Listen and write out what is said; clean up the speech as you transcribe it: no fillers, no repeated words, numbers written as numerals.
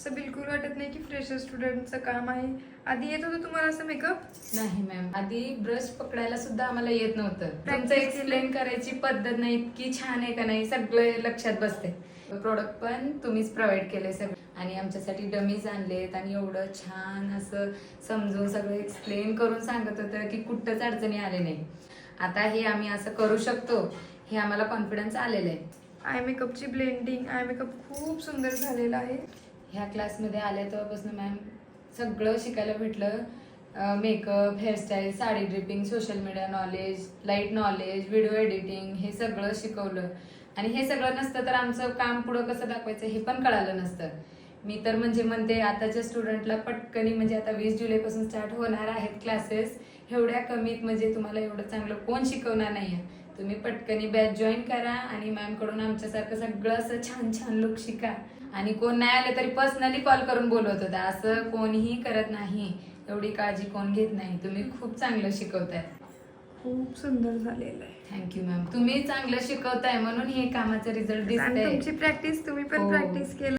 असं बिलकुल वाटत नाही की फ्रेशर स्टुडंटचं काम आहे. आधी येत होतं तुम्हाला असं मेकअप? नाही मॅम, आधी ब्रश पकडायला सुद्धा आम्हाला येत नव्हतं. तुमचं Practice एक्सप्लेन करायची पद्धत नाही, इतकी छान आहे का नाही, सगळं लक्षात बसते. प्रोडक्ट पण तुम्हीच प्रोव्हाइड केले सगळे आणि आमच्यासाठी डमीज आणलेत आणि एवढं छान असं समजून सगळं एक्सप्लेन करून सांगत होतं की कुठंच अडचणी आले नाही. आता हे आम्ही असं करू शकतो हे आम्हाला कॉन्फिडन्स आलेलं आहे. आय मेकअपची ब्लेंडिंग, आय मेकअप खूप सुंदर झालेला आहे. ह्या क्लासमध्ये आल्या तेव्हापासून मॅम सगळं शिकायला भेटलं. Makeup, hairstyle, sari dripping, social media knowledge, light knowledge, video editing हे सगळं शिकवलं. आणि हे सगळं नसतं तर आमचं काम पुढं कसं दाखवायचं हे पण कळालं नसतं. मी तर म्हणजे म्हणते आताच्या स्टुडंटला पटकनी म्हणजे आता 20 जुलैपासून स्टार्ट होणार आहेत क्लासेस. एवढ्या कमीत म्हणजे तुम्हाला एवढं चांगलं कोण शिकवणार नाहीये. तुम्ही पटकनी बॅच जॉईन करा आणि मॅमकडून आमच्यासारखं सगळं असं छान छान लुक शिका. आणि कोण नाही आले तरी पर्सनली कॉल करून बोलवत होता. असं कोणीही करत नाही, एवढी काळजी कोण घेत नाही. तुम्ही खूप चांगलं शिकवताय. खूप सुंदर झालेलं आहे. Thank you ma'am. तुम्ही चांगलं शिकवताय म्हणून हे कामाचं रिझल्ट आणि दिसतंय. तुमची प्रॅक्टिस, तुम्ही पण हो. प्रॅक्टिस केलं